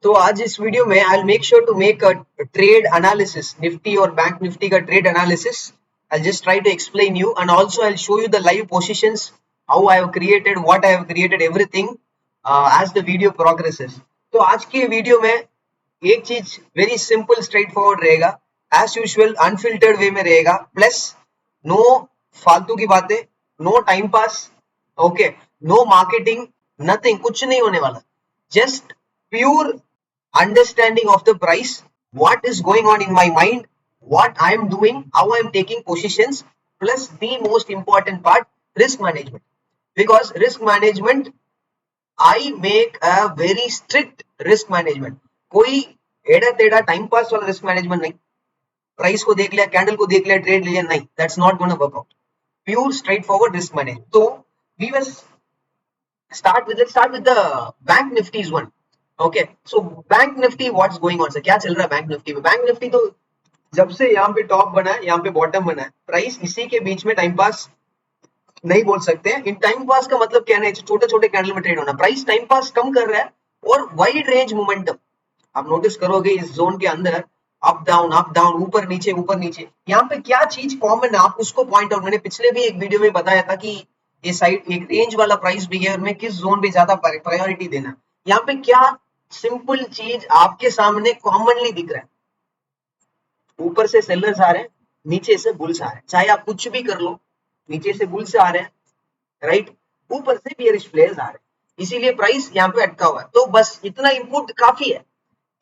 तो आज इस वीडियो में I make sure to make a trade analysis, Nifty और बैंक निफ्टी का trade analysis. I'll just try to explain you, and also I'll show you the live positions, how I have created, what I have created, everything as the video progresses. तो आज के video में एक चीज very simple straightforward रहेगा, as usual unfiltered way में रहेगा, plus no फालतू की बातें, no time pass, okay, no marketing, nothing, कुछ नहीं होने वाला. Just pure understanding of the price, what is going on in my mind, what I am doing, how I am taking positions, plus the most important part, risk management. Because risk management, I make a very strict risk management. कोई एड़ा टेढ़ा time pass वाला risk management नहीं. Price को देख लिया, candle को देख लिया, ट्रेड लिया, नहीं, that's not gonna work out. Pure straight forward risk management. तो we will let's start with the bank nifty's one. Okay, so bank Nifty what's going on, sir क्या चल रहा है बैंक निफ्टी में? बैंक निफ्टी तो जब से यहाँ पे टॉप बना है, यहाँ पे बॉटम बना है, प्राइस इसी के बीच में टाइम पास नहीं बोल सकते हैं. इन टाइम पास का मतलब क्या है? छोटे छोटे कैंडल में ट्रेड होना. प्राइस टाइम पास कम कर रहा है और वाइड रेंज मोमेंटम आप नोटिस करोगे इस जोन के अंदर, अप डाउन, ऊपर नीचे. यहाँ पे क्या चीज कॉमन है, आप उसको पॉइंट आउट. मैंने पिछले भी एक वीडियो में बताया था कि ये साइड एक रेंज वाला प्राइस बिहेवियर में किस जोन पे ज्यादा प्रायोरिटी देना. यहाँ पे क्या सिंपल चीज आपके सामने कॉमनली दिख रहा है. ऊपर से सेलर्स आ रहे हैं, नीचे से बुल्स आ रहे हैं. चाहे आप कुछ भी कर लो, नीचे से बुल्स आ रहे हैं, राइट, ऊपर से बियरिश प्लेयर्स आ रहे हैं, इसीलिए प्राइस यहाँ पे अटका हुआ है. तो बस इतना इनपुट काफी है,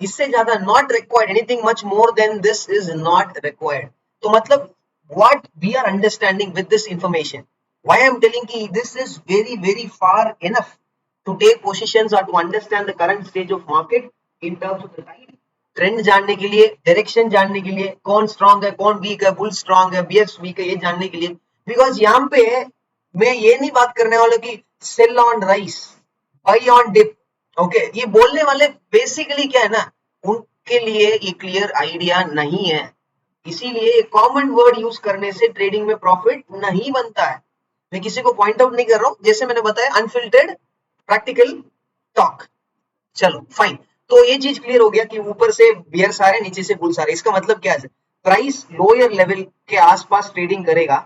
इससे ज्यादा not required. Anything much more than this is not required. तो मतलब what we are understanding with this information, why I am telling ki this is very far enough to take positions or to understand the current stage of market in terms of the tide, trend जानने के लिए, direction जानने के लिए, कौन strong है, कौन weak है, bull strong है, bears weak है, ये जानने के लिए. because यहाँ पे मैं ये नहीं बात करने वाला कि sell on rise, buy on dip. okay, ये बोलने वाले बेसिकली क्या है ना, उनके लिए ये क्लियर आइडिया नहीं है, इसीलिए कॉमन वर्ड यूज करने से ट्रेडिंग में प्रॉफिट नहीं बनता है. मैं किसी को पॉइंट आउट नहीं कर रहा हूं, जैसे मैंने बताया अनफिल्टर्ड प्रैक्टिकल टॉक. चलो फाइन. तो ये चीज क्लियर हो गया कि ऊपर से बियर्स आ रहे, नीचे से बुल्स आ रहे. इसका मतलब क्या है? प्राइस लोअर लेवल के आसपास ट्रेडिंग करेगा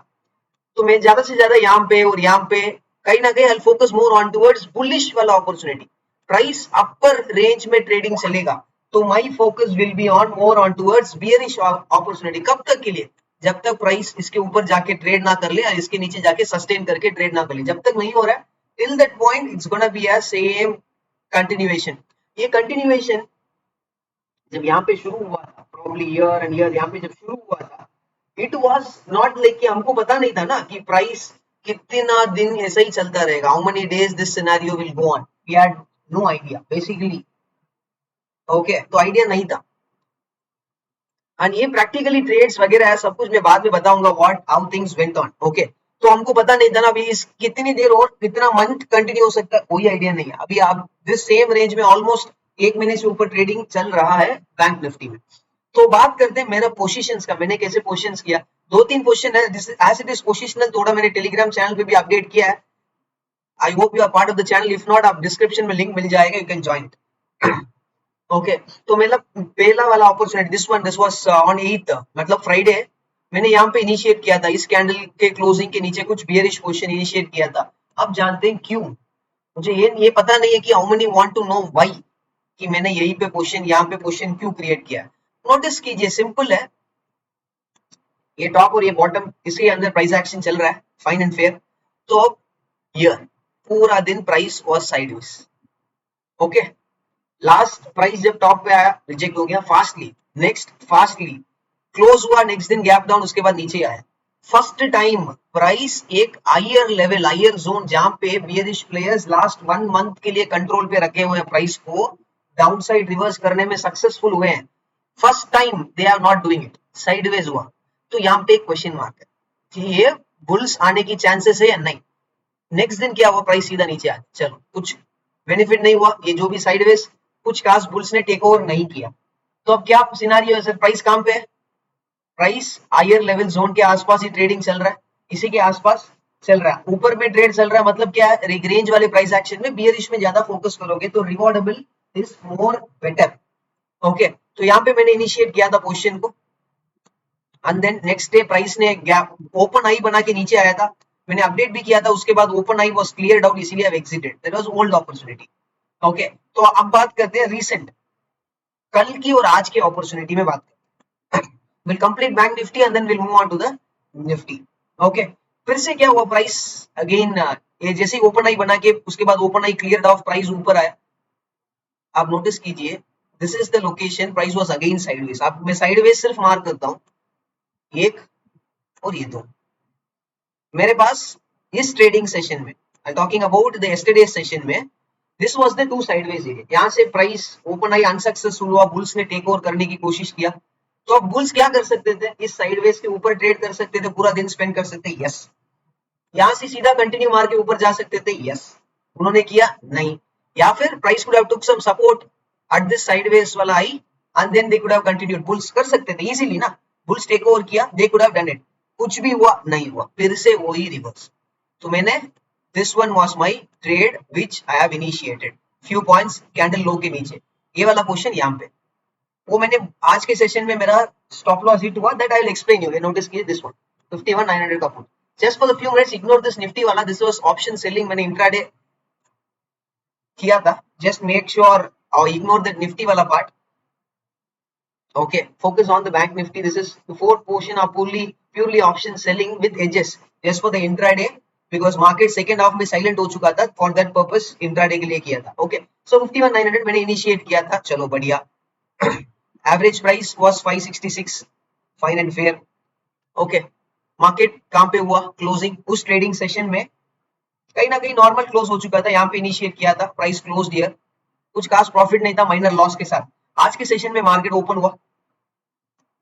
तो मैं ज्यादा से ज्यादा यहाँ पे और यहाँ पे कहीं ना कहीं I focus more on towards bullish वाला अपॉर्चुनिटी. प्राइस अपर रेंज में ट्रेडिंग चलेगा तो my focus will be on more on towards bearish opportunity. कब तक के लिए? जब तक प्राइस इसके ऊपर जाके ट्रेड ना कर ले और इसके नीचे जाके सस्टेन करके ट्रेड ना कर ले. जब तक नहीं हो रहा है, till that point it's gonna be a same continuation. ये कंटिन्यूएशन जब यहाँ पे शुरू हुआ था, प्रोबब्ली ईयर एंड ईयर, यहाँ पे जब शुरू हुआ था, इट वाज नॉट लाइक कि हमको पता नहीं था ना कि प्राइस कितना दिन ऐसा ही चलता रहेगा, how many days this scenario will go on. We had no idea basically. Okay, तो आइडिया नहीं था. और ये प्रैक्टिकली ट्रेड्स वगैरह है, सब कुछ मैं बाद में बताऊंगा what how things went on. Okay, तो हमको पता नहीं था ना अभी इस कितनी देर और कितना मंथ कंटिन्यू हो सकता है, कोई आइडिया नहीं है. अभी आप दिस सेम रेंज में ऑलमोस्ट एक महीने से ऊपर ट्रेडिंग चल रहा है बैंक निफ्टी में. तो बात करते हैं मेरा पोजीशंस का. मैंने कैसे पोजीशंस किया, 2-3 पोजीशन है. This as it is positional, थोड़ा मैंने टेलीग्राम चैनल पे भी अपडेट किया है. I hope you are part of the channel. If not, आप डिस्क्रिप्शन में लिंक मिल जाएगा, यू कैन ज्वाइन. ओके, तो मतलब पहला वाला opportunity this was on 8th, मतलब फ्राइडे, मैंने यहाँ पे इनिशिएट किया था. इस कैंडल के क्लोजिंग के नीचे कुछ बियरिश पोजीशन इनिशिएट किया था. अब जानते हैं क्यों. मुझे ये पता नहीं है कि how many want to know why, कि मैंने यहीं पे पोजीशन, यहाँ पे पोजीशन क्यों क्रिएट किया. नोटिस कीजिए, सिंपल है. ये टॉप और ये बॉटम, इसके अंदर प्राइस एक्शन चल रहा है, फाइन एंड फेयर. तो अब ये पूरा दिन price was sideways. Okay, last price जब टॉप पे आया, रिजेक्ट हो गया फास्टली. नेक्स्ट फास्टली क्लोज हुआ, नेक्स्ट दिन गैप डाउन, उसके बाद नीचे आया. फर्स्ट टाइम प्राइस एक हायर लेवल, हायर जोन, जहां पे बियरिश प्लेयर्स लास्ट 1 मंथ के लिए कंट्रोल पे रखे हुए प्राइस को डाउन साइड रिवर्स करने में सक्सेसफुल हुए हैं. First time they are not doing it, sideways हुआ. तो यहाँ पे एक क्वेश्चन मार्क है कि ये बुल्स आने की चांसेस है या नहीं. नेक्स्ट दिन क्या हुआ, प्राइस सीधा नीचे आया. चलो, कुछ बेनिफिट नहीं हुआ, ये जो भी साइडवेज, कुछ खास बुल्स ने टेक ओवर नहीं किया. तो अब क्या सिनेरियो है सर, प्राइस कहां पे है? प्राइस हायर लेवल जोन के आसपास ही ट्रेडिंग चल रहा है, इसी के आसपास चल रहा है. ऊपर में ट्रेड चल रहा है, मतलब क्या है, रेंज वाले प्राइस एक्शन में बियरिश में ज्यादा फोकस करोगे तो rewardable is more better. Okay, तो यहाँ पे मैंने इनिशिएट किया था पोजीशन को, and then next day price ने गैप ओपन आई बना के नीचे आया था, मैंने अपडेट भी किया था, उसके बाद open I was cleared out, इसीलिए I exited, that was old opportunity. Okay, तो अब बात करते हैं रीसेंट, कल की और आज की अपॉर्चुनिटी में बात करते हैं। Will complete bank Nifty and then will move on to the Nifty. Okay, फिर से क्या हुआ, प्राइस अगेन ये जैसे ही ओपन आई बना के उसके बाद open I clear of, price ऊपर आया। आप नोटिस कीजिए, this is the location, price was again sideways. अब मैं साइडवेज सिर्फ मार्क करता हूं, एक और ये दो मेरे पास इस ट्रेडिंग सेशन में, I talking about the yesterday session में, this was the two sideways area. यहां से प्राइस ओपन आई अनसक्सेसफुल हुआ, बुल्स ने टेक ओवर करने की कोशिश किया, तो अब बुल्स क्या कर सकते थे, इस साइडवेज के ऊपर ट्रेड कर सकते थे, पूरा दिन स्पेंड कर सकते, यस। यहां से सीधा कंटिन्यू मार के ऊपर जा सकते थे, यस। उन्होंने किया नहीं, या फिर price could have took some support at this sideways वाला I and then they could have continued, bulls कर सकते थे इजीली ना, बुल्स टेक ओवर किया, they could have done it, कुछ भी हुआ नहीं हुआ, फिर से वही रिवर्स। तो मैंने this one was my trade which I have initiated few points candle low के नीचे, ये वाला क्वेश्चन यहां पे, वो मैंने आज के सेशन में मेरा स्टॉप लॉस हिट हुआ, that I will explain you, notice कीजिए दिस वन 51900 का put, just for the few minutes ignore this Nifty वाला, दिस वाज ऑप्शन सेलिंग, मैंने इंट्राडे किया था, जस्ट मेक श्योर और इग्नोर दैट निफ्टी वाला part. Okay, focus on the bank nifty. This is the fourth portion of purely option selling with edges just for the intraday, because market second half में silent हो चुका था, for that purpose intraday के लिए किया था। Okay, so 51900 मैंने initiate किया था, चलो बढ़िया। Average price was 566, fine and fair। Okay, market कहाँ पे हुआ closing, उस trading session में कहीं ना कहीं नॉर्मल क्लोज हो चुका था, यहाँ पे इनिशिएट किया था, प्राइस क्लोज्ड हियर, कुछ खास प्रॉफिट नहीं था, माइनर लॉस के साथ। आज के सेशन में मार्केट ओपन हुआ,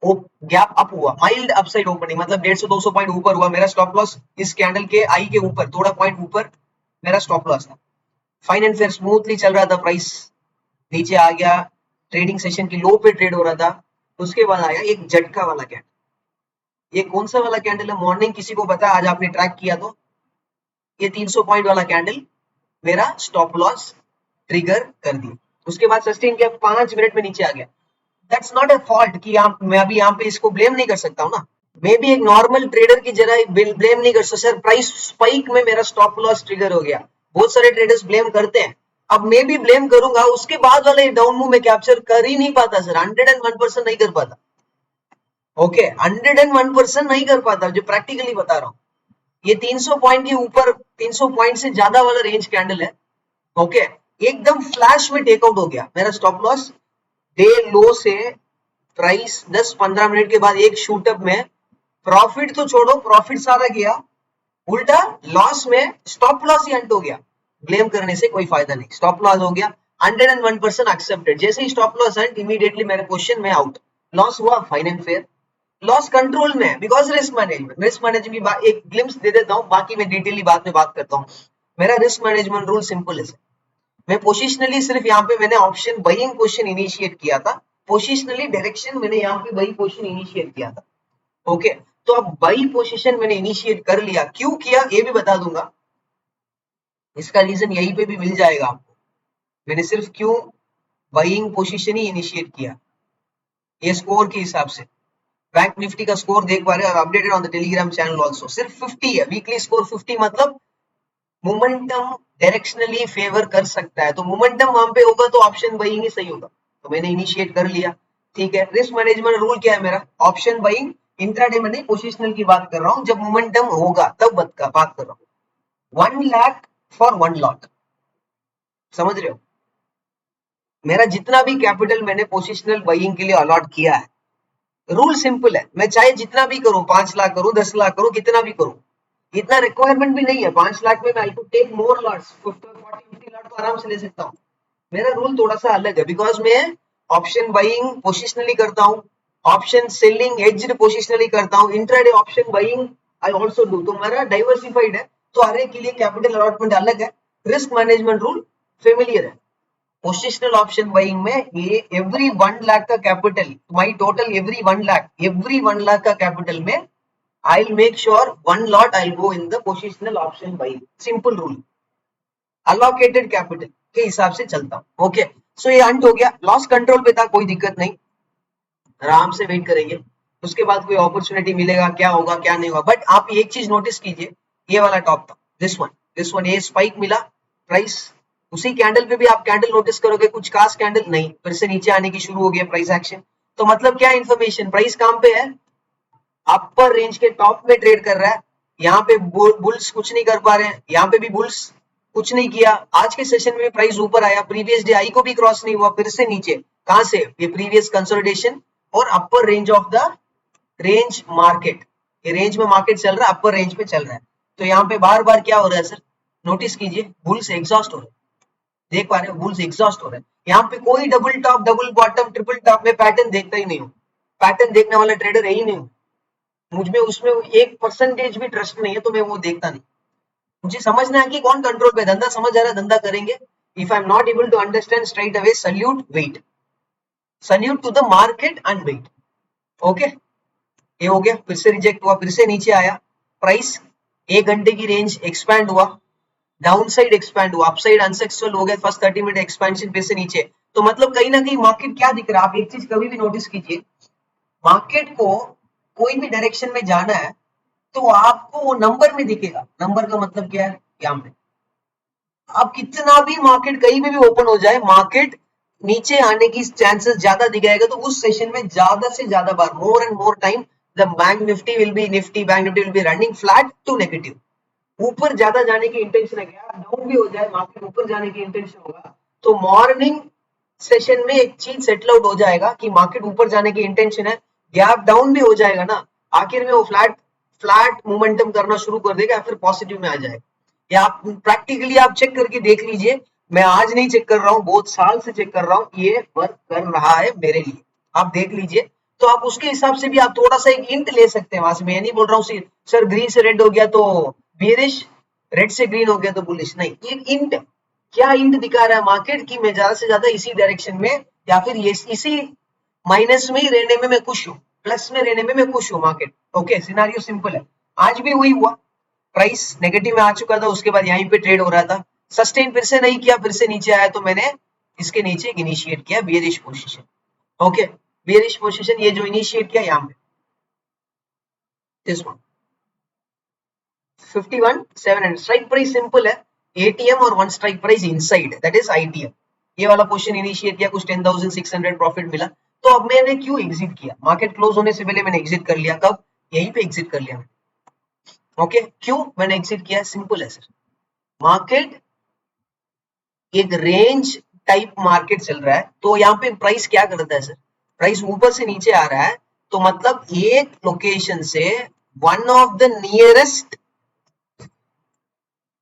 गैप अप हुआ, माइल्ड अपसाइड ओपनिंग, मतलब 150-200 पॉइंट ऊपर हुआ, मेरा स्टॉप लॉस इस कैंडल के आई के ऊपर, थोड़ा पॉइंट ऊपर मेरा स्टॉप लॉस था। फाइन एंड फेयर स्मूथली चल रहा था, प्राइस नीचे आ गया, ट्रेडिंग सेशन की लो पे ट्रेड हो रहा था, उसके बाद आया एक झटका वाला कैंडल। ये कौन सा वाला कैंडल है, मॉर्निंग किसी को पता, आज आपने ट्रैक किया तो ये 300 पॉइंट वाला कैंडल मेरा स्टॉप लॉस ट्रिगर कर दिया, उसके बाद सस्टेन किया, 5 मिनट में नीचे आ गया। दैट्स नॉट अ फॉल्ट कि मैं अभी यहाँ पे इसको ब्लेम नहीं कर सकता हूँ ना, मैं भी एक नॉर्मल ट्रेडर की जरा ब्लेम नहीं कर सकता, सर प्राइस स्पाइक में मेरा स्टॉप लॉस ट्रिगर हो गया, बहुत सारे ट्रेडर्स ब्लेम करते हैं, अब मैं भी ब्लेम करूंगा, उसके बाद वाले डाउन मूव में कैप्चर कर ही नहीं पाता सर, 101% नहीं कर पाता। ओके, 101% नहीं कर पाता, जो प्रैक्टिकली बता रहा हूँ। ये 300 पॉइंट के ऊपर, 300 पॉइंट से ज्यादा वाला रेंज कैंडल है। ओके, एकदम फ्लैश में टेकआउट हो गया मेरा स्टॉप लॉस, डे लो से प्राइस 10-15 मिनट के बाद एक शूटअप में, प्रॉफिट तो छोड़ो, प्रॉफिट सारा गया, उल्टा लॉस में स्टॉप लॉस ही हंट हो गया। ब्लेम करने से कोई फायदा नहीं, स्टॉप लॉस हो गया, 101% एक्सेप्टेड। जैसे ही स्टॉप लॉस हंट, इमीडिएटली मेरे क्वेश्चन में आउट, लॉस हुआ fine and fair, loss control में, because risk management. Risk management एक ग्लिम्स दे देता हूँ, बाकी मैं डिटेयली बाद में बात करता हूँ। मेरा रिस्क मैनेजमेंट रूल सिंपल है, मैं पोजिशनली सिर्फ यहाँ पे मैंने ऑप्शन बाइंग पोजीशन इनिशिएट किया था, पोजिशनली डायरेक्शन मैंने यहाँ पे बाई पोजीशन इनिशिएट किया था। ओके, तो अब बाई पोजीशन मैंने इनिशिएट कर लिया, क्यों किया ये भी बता दूंगा, इसका रीजन यहीं पे भी मिल जाएगा आपको, मैंने सिर्फ क्यों बाइंग पोजीशन ही इनिशिएट किया, ये स्कोर के हिसाब से। बैंक निफ्टी का स्कोर देख पा रहे हो, updated on the Telegram channel also, सिर्फ 50 है, वीकली स्कोर 50, मतलब मोमेंटम डायरेक्शनली फेवर कर सकता है, तो मोमेंटम वहां पे होगा तो ऑप्शन बाइंग ही सही होगा, तो मैंने इनिशिएट कर लिया। ठीक है, रिस्क मैनेजमेंट रूल क्या है मेरा, ऑप्शन बाइंग इंट्राडे में नहीं, पोजिशनल की बात कर रहा हूं, जब मोमेंटम होगा तब बात कर रहा हूं। 1 लाख फॉर 1 लॉट, समझ रहे हो, मेरा जितना भी कैपिटल मैंने पोजिशनल बाइंग के लिए अलॉट किया है, रूल सिंपल है, मैं चाहे जितना भी करूं, 5 लाख करूं, 10 लाख करूं, कितना भी करूं, इतना रिक्वायरमेंट भी नहीं है, 5 लाख में I could take more lots, 40-50 lot तो आराम से ले सकता हूं। मेरा रूल थोड़ा सा अलग है, बिकॉज मैं ऑप्शन बाइंग पोजिशनली करता हूं, ऑप्शन सेलिंग एज्ड पोजिशनली करता हूं, intraday option buying I also do, तो मेरा डाइवर्सिफाइड है, तो हर एक के लिए कैपिटल अलॉटमेंट अलग है, रिस्क मैनेजमेंट रूल फेमिलियर है। पोजिशनल ऑप्शन बाइंग में ये एवरी 1 लाख का कैपिटल, माई टोटल एवरी 1 लाख का कैपिटल में I'll make sure 1 lot I'll go in the positional option buying, simple rule, allocated capital के हिसाब से चलता हूं। ओके, सो ये अंट हो गया, लॉस कंट्रोल पे था, कोई दिक्कत नहीं, आराम से वेट करेंगे, उसके बाद कोई अपॉर्चुनिटी मिलेगा, क्या होगा क्या नहीं होगा। बट आप एक चीज नोटिस कीजिए, ये वाला टॉप था, दिस वन ये स्पाइक मिला, प्राइस उसी कैंडल पे भी आप कैंडल नोटिस करोगे, कुछ खास कैंडल नहीं, फिर से नीचे आने की शुरू हो गया प्राइस एक्शन। तो मतलब क्या इन्फॉर्मेशन, प्राइस काम पे है, अपर रेंज के टॉप में ट्रेड कर रहा है, यहाँ पे बुल्स कुछ नहीं कर पा रहे हैं, यहाँ पे भी बुल्स कुछ नहीं किया। आज के सेशन में प्राइस ऊपर आया, प्रीवियस डे आई को भी क्रॉस नहीं हुआ, फिर से नीचे, कहां से, ये प्रीवियस कंसोलिडेशन और अपर range of the range market, ये रेंज में मार्केट चल रहा है, अपर रेंज पे चल रहा है। तो यहाँ पे बार बार क्या हो रहा है सर, नोटिस कीजिए, बुल्स एग्जॉस्ट हो रहे हैं, देख पा रहे हो, बुल्स एग्जॉस्ट हो रहे हैं। यहाँ पे कोई double top, double bottom, triple top में पैटर्न देखता ही नहीं हूँ, पैटर्न देखने वाला ट्रेडर है ही नहीं हूँ, मुझ में उसमें 1% भी ट्रस्ट नहीं है, तो मैं वो देखता नहीं। मुझे समझना है कि कौन कंट्रोल पे, धंधा समझ आ रहा है, धंधा करेंगे। If I am not able to understand straight away, salute, wait, salute to the market and wait. Okay, ये हो गया, फिर से रिजेक्ट हुआ, फिर से नीचे आया, प्राइस 1 घंटे की रेंज एक्सपैंड हुआ, डाउन साइड एक्सपैंड हुआ, अपसाइड अनसक्सेसफुल हो गया, फर्स्ट 30 मिनट एक्सपेंशन, फिर से नीचे। तो मतलब कहीं ना कहीं मार्केट क्या दिख रहा है, आप एक चीज कभी भी नोटिस कीजिए, मार्केट को कोई भी डायरेक्शन में जाना है तो आपको वो नंबर में दिखेगा, नंबर का मतलब क्या है, यहाँ पे आप कितना भी मार्केट कहीं पे भी ओपन हो जाए, मार्केट नीचे आने की चांसेस ज्यादा दिखाएगा, तो उस सेशन में ज्यादा से ज्यादा बार, more and more time, the bank Nifty will be, bank Nifty will be running flat to negative. ऊपर ज्यादा जाने की इंटेंशन है, क्या डाउन भी हो जाए मार्केट, ऊपर जाने की इंटेंशन होगा, तो मॉर्निंग सेशन में एक चीज सेटल आउट हो जाएगा कि मार्केट ऊपर जाने की इंटेंशन है, गैप डाउन भी हो जाएगा ना, आखिर में वो फ्लैट फ्लैट मोमेंटम करना शुरू कर देगा, फिर पॉजिटिव में आ जाएगा। या आप प्रैक्टिकली आप चेक करके देख लीजिए, मैं आज नहीं चेक कर रहा हूँ, बहुत साल से चेक कर रहा हूँ, ये वर्क कर रहा है मेरे लिए, आप देख लीजिए। तो आप उसके हिसाब से भी आप थोड़ा सा एक इंट ले सकते हैं वहां से, मैं नहीं बोल रहा हूँ सर ग्रीन से रेड हो गया तो बेरिश, रेड से ग्रीन हो गया तो बुलिश, नहीं, ये इंट, क्या इंट दिखा रहा है मार्केट की, मैं ज्यादा से ज्यादा इसी डायरेक्शन में या फिर ये इसी माइनस में ही रहने में मैं खुश हूँ, प्लस में रहने में मैं खुश हूँ मार्केट। ओके, सिनारियो सिंपल है, आज भी वही हुआ, प्राइस नेगेटिव में आ चुका था, उसके बाद यहीं पे ट्रेड हो रहा था, सस्टेन फिर से नहीं किया, फिर से नीचे आया, तो मैंने इसके नीचे इनिशिएट किया bearish position. Okay, bearish position ये जो इनिशिएट किया यहाँ पे, this one 51,700, strike price simple है, एटीएम और one strike price inside, that is ITM. ये वाला पोजीशन इनिशिएट किया, कुछ 10,600 प्रॉफिट मिला, तो अब मैंने क्यों एग्जिट किया, मार्केट क्लोज होने से पहले मैंने एग्जिट कर लिया, कब, यहीं पे एग्जिट कर लिया। ओके, क्यों मैंने एग्जिट किया, सिंपल है सर, मार्केट एक रेंज टाइप मार्केट चल रहा है, तो यहाँ पे प्राइस क्या करता है सर, प्राइस ऊपर से नीचे आ रहा है, तो मतलब एक लोकेशन से one of the nearest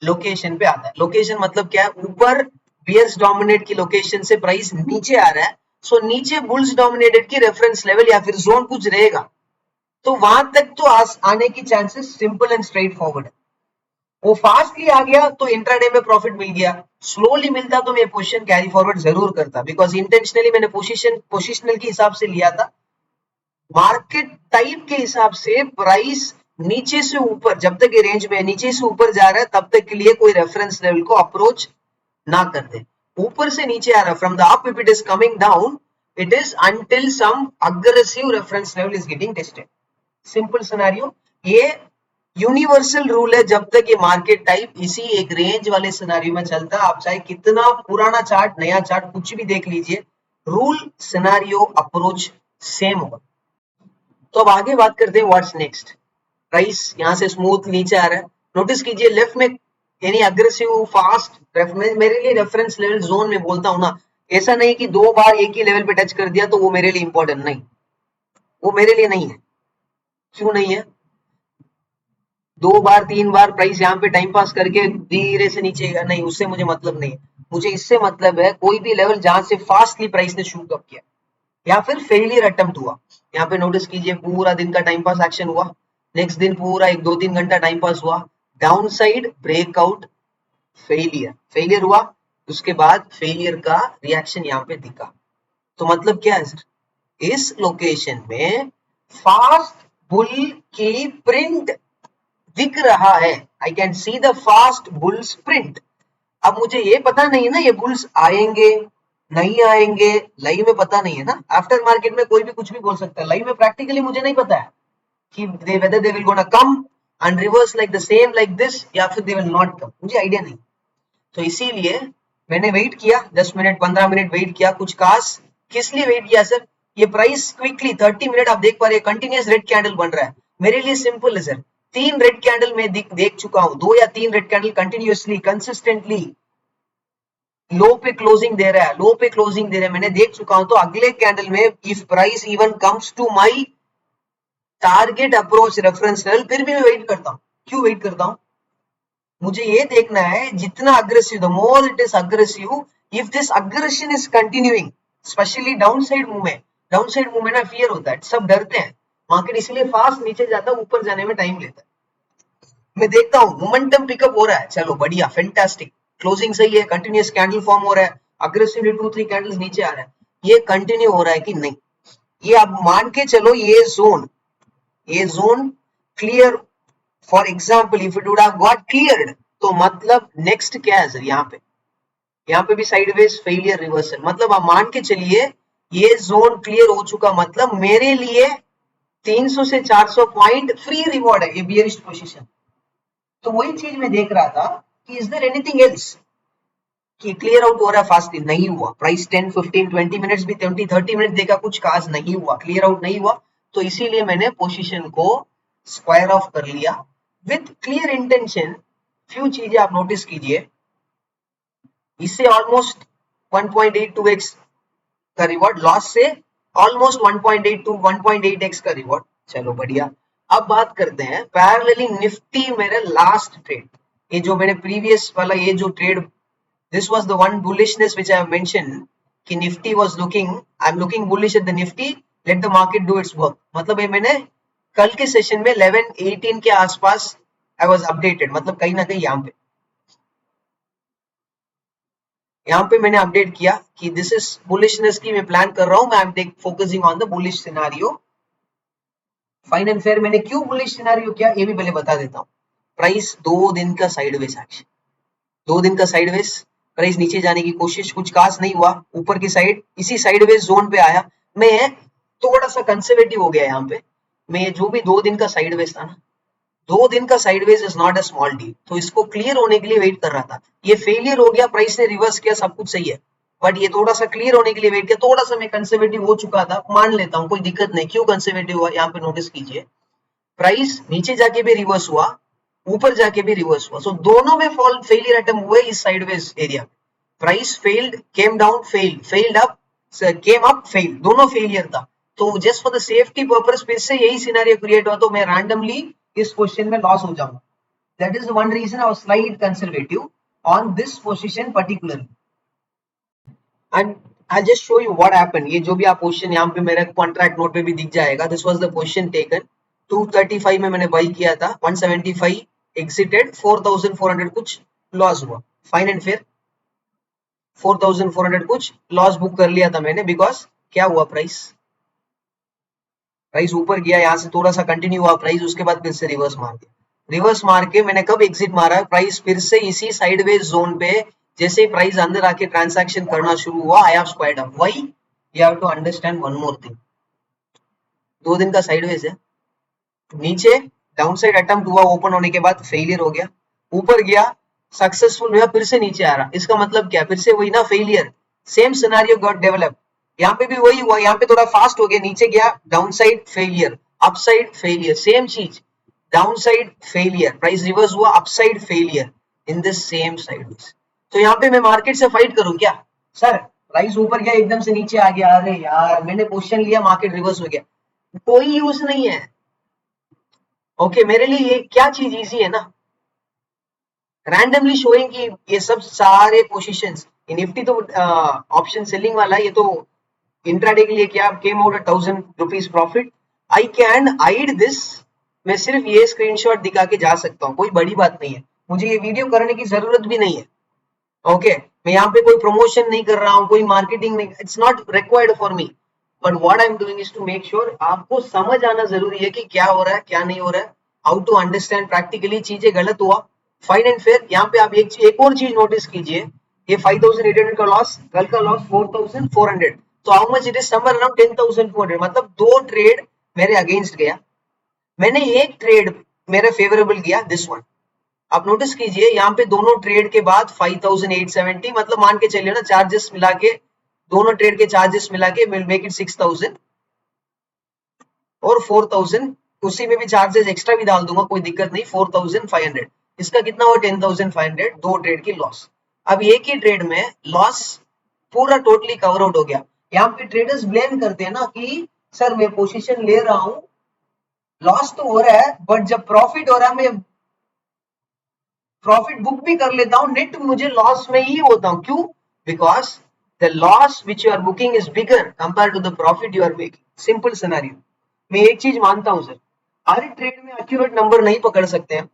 location पे आता है, लोकेशन मतलब क्या है, ऊपर बियर्स डोमिनेट की लोकेशन से प्राइस नीचे आ रहा है, सो नीचे बुल्स डोमिनेटेड की रेफरेंस लेवल या फिर जोन कुछ रहेगा, तो वहां तक तो आने की chances simple and straight forward है। वो फास्टली आ गया तो इंट्राडे में प्रॉफिट मिल गया, स्लोली मिलता तो मैं पोजीशन कैरी फॉरवर्ड जरूर करता, बिकॉज इंटेंशनली मैंने पोजिशनल के हिसाब से लिया था, मार्केट टाइप के हिसाब से प्राइस नीचे से ऊपर, जब तक ये रेंज में नीचे से ऊपर जा रहा है तब तक के लिए कोई रेफरेंस लेवल को अप्रोच ना कर दे, ऊपर से नीचे आ रहा है, from the up if it is coming down, it is until some aggressive reference level is getting tested, simple scenario. ये यूनिवर्सल रूल है, जब तक ये मार्केट टाइप इसी एक रेंज वाले सिनेरियो में चलता है, आप चाहे कितना पुराना चार्ट, नया चार्ट, कुछ भी देख लीजिए, रूल, सिनेरियो, अप्रोच सेम होगा। तो अब आगे बात करते हैं व्हाट्स नेक्स्ट, प्राइस यहाँ से स्मूथ नीचे आ रहा है, नोटिस कीजिए लेफ्ट में यानी अग्रेसिव फास्ट, मेरे लिए रेफरेंस लेवल जोन में बोलता हूँ ना, ऐसा नहीं कि 2 बार एक ही लेवल पे टच कर दिया तो वो मेरे लिए इंपॉर्टेंट नहीं, वो मेरे लिए नहीं है। क्यों नहीं है, 2 बार 3 बार प्राइस यहाँ पे टाइम पास करके धीरे से नीचे नहीं, उससे मुझे मतलब नहीं है, मुझे इससे मतलब है कोई भी लेवल जहां से फास्टली प्राइस ने शूट अप किया या फिर फेलियर अटेम्प्ट हुआ। यहाँ पे नोटिस कीजिए पूरा दिन का टाइम पास एक्शन हुआ, नेक्स्ट दिन पूरा 1-2-3 घंटा टाइम पास हुआ, down side breakout, failure, failure हुआ, उसके बाद फेलियर का रिएक्शन यहाँ पे दिखा, तो मतलब क्या है सर, इस लोकेशन में फास्ट बुल की प्रिंट दिख रहा है, I can see the fast bulls print. अब मुझे ये पता नहीं है ना ये बुल्स आएंगे नहीं आएंगे, लाइव में पता नहीं है ना। आफ्टर मार्केट में कोई भी कुछ भी बोल सकता है, लाइव में प्रैक्टिकली मुझे नहीं पता है कि whether they will gonna come and reverse like the same like this या फिर they will not come, मुझे आइडिया नहीं। तो इसीलिए मैंने वेट किया 10 मिनट 15 मिनट वेट किया, कुछ खास किस लिए वेट किया सर, ये प्राइस क्विकली 30 मिनट आप देख पा रहे हैं कंटिन्यूस रेड कैंडल बन रहा है। मेरे लिए सिंपल है सर, 3 रेड कैंडल में देख चुका हूं, 2 या 3 रेड कैंडल कंटिन्यूसली कंसिस्टेंटली लो पे क्लोजिंग दे रहा है, लो पे क्लोजिंग दे रहा है, मैंने देख चुका हूं। तो अगले कैंडल में if price even comes to my target approach reference level, फिर भी मैं वेट करता हूं। क्यों वेट करता हूं, मुझे ये देखना है जितना aggressive, the more it is aggressive, if this aggression is continuing, specially down side movement, down side movement में फियर होता है, सब डरते हैं मार्केट, इसलिए फास्ट नीचे जाता है, ऊपर जाने में टाइम लेता है। मैं देखता हूँ मोमेंटम पिकअप हो रहा है, चलो बढ़िया फैंटास्टिक, क्लोजिंग सही है, कंटिन्यूस कैंडल फॉर्म हो रहा है, अग्रेसिवली 2-3 कैंडल्स नीचे आ रहा है, ये कंटिन्यू हो रहा है कि नहीं, ये आप मान के चलो ये zone clear. For example if it would have got cleared, तो मतलब नेक्स्ट क्या है सर, यहाँ पे भी साइडवेज फेलियर रिवर्सल, मतलब आप मान के चलिए ये जोन क्लियर हो चुका, मतलब मेरे लिए 300 से 400 पॉइंट फ्री रिवॉर्ड है ये बियरिश पोजीशन। तो वही चीज मैं देख रहा था कि इज देयर एनीथिंग एल्स कि क्लियर आउट हो रहा है फास्ट, नहीं हुआ, प्राइस 10 15 20 मिनट्स भी 20 30 मिनट देखा, कुछ खास नहीं हुआ, क्लियर आउट नहीं हुआ, तो इसीलिए मैंने पोजीशन को स्क्वायर ऑफ कर लिया विथ क्लियर इंटेंशन। फ्यू चीजें आप नोटिस कीजिए, इससे ऑलमोस्ट 1.82x का रिवॉर्ड, लॉस से ऑलमोस्ट 1.8 टू 1.8x का रिवॉर्ड, चलो बढ़िया। अब बात करते हैं पैरेलली निफ्टी, मेरे लास्ट ट्रेड, ये जो मैंने प्रीवियस वाला ये जो trade, this was the one bullishness which I have mentioned कि Nifty was looking, I am looking bullish at the nifty, let the market do its work, मतलब ये मैंने कल के सेशन में 11-18 के आसपास I was updated, मतलब कहीं ना कहीं यहाँ पे मैंने अपडेट किया कि दिस इज बुलिशनेस की मैं प्लान कर रहा हूं, मैं I am focusing on the bullish scenario. Fine and fair मैंने क्यों बुलिश सिनेरियो किया ये भी पहले बता देता हूँ। प्राइस 2 दिन का साइडवेज एक्शन, 2 दिन का साइडवेज, प्राइस नीचे जाने की कोशिश, कुछ खास नहीं हुआ, ऊपर की साइड इसी साइडवेज जोन पे आया, मैं थोड़ा सा कंजर्वेटिव हो गया यहाँ पे, मैं जो भी 2 दिन का साइडवेज था ना, 2 दिन का sideways is not a small deal, तो इसको क्लियर होने के लिए वेट कर रहा था, ये फेलियर हो गया, प्राइस ने रिवर्स किया, सब कुछ सही है, बट ये थोड़ा सा क्लियर होने के लिए वेट किया, थोड़ा सा मैं कंजर्वेटिव हो चुका था, मान लेता हूँ कोई दिक्कत नहीं। क्यों कंजर्वेटिव हुआ यहाँ पे नोटिस कीजिए, प्राइस नीचे जाके भी रिवर्स हुआ, ऊपर जाके भी रिवर्स हुआ, सो दोनों में फॉल फेलियर अटेम्प्ट हुए इस साइडवेज एरिया में। Price failed, came down, failed up, came up, failed, दोनों फेलियर था। तो just for the safety purpose फिर से यही सिनेरियो क्रिएट हुआ, तो मैं रैंडमली इस क्वेश्चन में लॉस हो जाऊंगा। That is one reason I was slight conservative on this position particularly. And I just show you what happened, ये जो भी आप क्वेश्चन यहाँ पे मेरे कॉन्ट्रैक्ट नोट पे भी दिख जाएगा, this was the question taken, 235 में मैंने बाई किया था, 175 एग्जिटेड, 4400 कुछ लॉस हुआ, फाइन एंड फेयर 4400 कुछ लॉस बुक कर लिया था मैंने, बिकॉज क्या हुआ, प्राइस ऊपर गया, यहाँ से थोड़ा सा कंटिन्यू हुआ प्राइस, उसके बाद फिर से रिवर्स मार दिया, रिवर्स मार के मैंने कब एग्जिट मारा है, प्राइस फिर से इसी साइडवेज जोन पे, जैसे ही प्राइस अंदर आके ट्रांसैक्शन करना शुरू हुआ, I have squared up. Why, you have to understand one more thing, 2 दिन का साइडवेज है, नीचे डाउन साइड अटेम्प्ट हुआ, ओपन होने के बाद फेलियर हो गया, ऊपर गया सक्सेसफुल हुआ, फिर से नीचे आ रहा, इसका मतलब क्या, फिर से वही ना failure, same scenario got develop, यहाँ पे भी वही हुआ, यहाँ पे थोड़ा फास्ट हो गया, नीचे गया down side failure, up side failure, same चीज, down side failure, price reverse हुआ, up side failure in this same sideways. तो यहाँ पे मैं मार्केट से फाइट करूं क्या सर, प्राइस ऊपर गया एकदम से नीचे आ गया, अरे यार मैंने पोजीशन लिया मार्केट रिवर्स हो गया, कोई यूज नहीं है। ओके मेरे लिए ये क्या चीज इजी है ना, रैंडमली शोइंग कि ये सब सारे पोजीशंस, निफ्टी तो ऑप्शन सेलिंग वाला है, ये तो इंट्राडे के लिए क्या came out 1000 rupees profit, I can hide this, मैं सिर्फ ये स्क्रीनशॉट दिखा के जा सकता हूँ, कोई बड़ी बात नहीं है, मुझे ये वीडियो करने की जरूरत भी नहीं है। ओके मैं यहाँ पे कोई प्रमोशन नहीं कर रहा हूँ, कोई मार्केटिंग नहीं, it's not required for me, but what I am doing is to make sure आपको समझ आना जरूरी है कि क्या हो रहा है क्या नहीं हो रहा है, हाउ टू अंडरस्टैंड प्रैक्टिकली, चीजें गलत हुआ, फाइन एंड फेयर। यहाँ पे आप एक और चीज नोटिस कीजिए, ये 5800 का लॉस, कल का लॉस 4400, तो how much it is, somewhere around 10200, मतलब दो ट्रेड मेरे अगेंस्ट गया, मैंने एक ट्रेड मेरे फेवरेबल किया, दिस वन। आप नोटिस कीजिए यहाँ पे दोनों ट्रेड के बाद 5870, मतलब मान के चलिए ना चार्जेस मिला के, दोनों ट्रेड के चार्जेस मिला के विल मेक इट 6000 और 4000, उसी में भी चार्जेस एक्स्ट्रा भी डाल दूंगा, कोई दिक्कत नहीं, 4500, इसका कितना हुआ 10500, दो ट्रेड की लॉस। अब एक ही ट्रेड में लॉस पूरा टोटली कवर आउट हो गया। यहाँ पे ट्रेडर्स ब्लेम करते हैं ना कि सर मैं पोजीशन ले रहा हूं, लॉस तो हो रहा है, बट जब प्रॉफिट हो रहा है मैं प्रॉफिट बुक भी कर लेता हूं, नेट मुझे लॉस में ही होता हूं, क्यों? Because the loss which you are booking is bigger compare to the profit you are making. Simple scenario. मैं एक चीज मानता हूं सर, हर ट्रेड में एक्यूरेट नंबर नहीं पकड़ सकते हैं।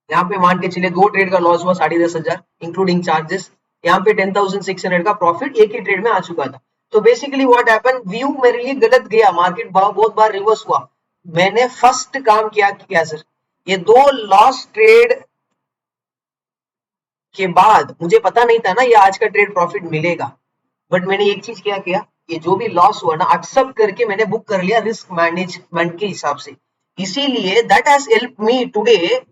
यहाँ पे मान के चलिए दो ट्रेड का लॉस हुआ 10,500 इंक्लूडिंग चार्जेस, यहाँ पे 10,600 का प्रॉफिट एक ही ट्रेड में आ चुका था। तो बेसिकली व्हाट हैपन, व्यू मेरे लिए गलत गया, मार्केट बहुत बार रिवर्स हुआ। मैंने फर्स्ट काम किया सर, ये दो लॉस ट्रेड के बाद मुझे पता नहीं था ना ये आज का ट्रेड प्रॉफिट मिलेगा, बट मैंने एक चीज क्या किया, ये जो भी लॉस हुआ ना एक्सेप्ट करके मैंने बुक कर लिया रिस्क मैनेजमेंट के हिसाब से। इसीलिए that has help me today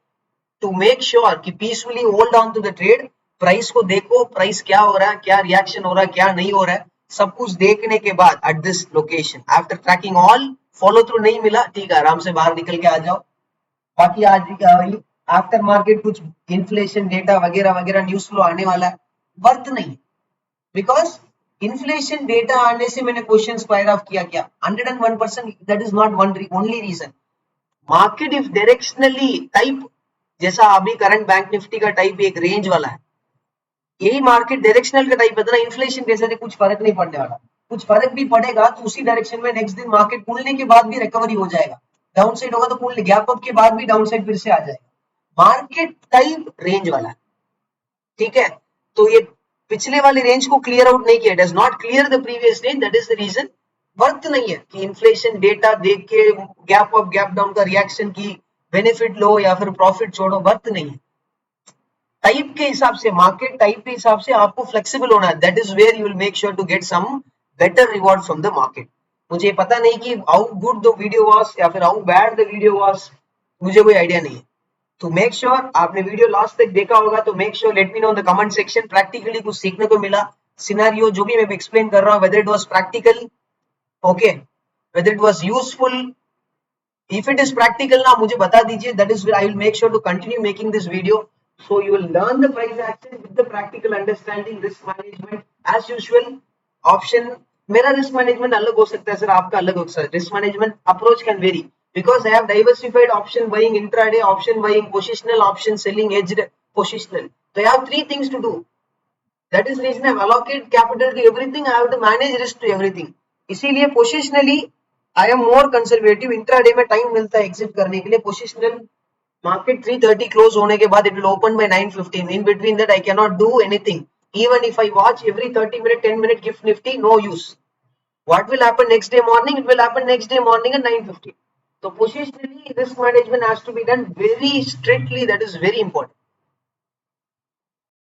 to make sure कि peacefully hold on to the trade. Price को देखो, प्राइस क्या हो रहा है, क्या रिएक्शन हो रहा है, क्या नहीं हो रहा है, सब कुछ देखने के बाद at this location after tracking all, follow through नहीं मिला, ठीक है आराम से बाहर निकल के आ जाओ। बाकी आज आफ्टर मार्केट कुछ इन्फ्लेशन डेटा वगैरह वगैरह न्यूज फ्लो आने वाला है, वर्थ नहीं, बिकॉज इन्फ्लेशन डेटा आने से मैंने क्वेश्चन फायर ऑफ किया क्या 101%, that is not one only reason. Market if directionally type, जैसा अभी करंट बैंक निफ्टी का टाइप एक रेंज वाला है, यही मार्केट डायरेक्शनल का टाइप है ना, इन्फ्लेशन कैसे थे कुछ फर्क नहीं पड़ने वाला, कुछ फर्क भी पड़ेगा तो उसी डायरेक्शन में नेक्स्ट दिन मार्केट खुलने के बाद भी रिकवरी हो जाएगा, डाउन साइड होगा तो खुल गैप अप के बाद भी डाउन साइड फिर से आ जाएगा। मार्केट टाइप रेंज वाला है, ठीक है, तो ये पिछले वाले रेंज को क्लियर आउट नहीं किया, does not clear the previous range, that is the reason worth नहीं है कि इन्फ्लेशन डेटा देख के गैप अप गैप डाउन का रिएक्शन की बेनिफिट लो या फिर प्रॉफिट छोड़ो, वर्थ नहीं है। टाइप के हिसाब से, मार्केट टाइप के हिसाब से आपको फ्लेक्सिबल होना है, that is where you will make sure to get some better reward from the market. मुझे पता नहीं कि how good the video was या फिर how bad the video was, मुझे कोई आइडिया नहीं है। तो मेक श्योर आपने वीडियो लास्ट तक देखा होगा, तो make sure let me know in the comment section, practically कुछ सीखने को मिला, सिनेरियो जो भी मैं एक्सप्लेन कर रहा हूं whether it was practical, okay, whether it was useful, if it is practical ना मुझे बता दीजिए, that is where I will make sure to continue making this video, so you will learn the price action with the practical understanding, risk management as usual। option, मेरा risk management अलग हो सकता है sir, आपका अलग हो सकता है, risk management approach can vary because I have diversified option buying, intraday option buying, positional option selling, hedged positional, so I have three things to do, that is reason I have allocate capital to everything, I have to manage risk to everything। इसीलिए positionally I am more conservative, intraday में time मिलता है exit करने के लिए। Positional market 3:30 close होने के बाद it will open by 9:15, in between that I can not do anything, even if I watch every 30 minute 10 minute gift nifty, no use, what will happen next day morning, it will happen next day morning at 9:15। so positionally risk management has to be done very strictly, that is very important।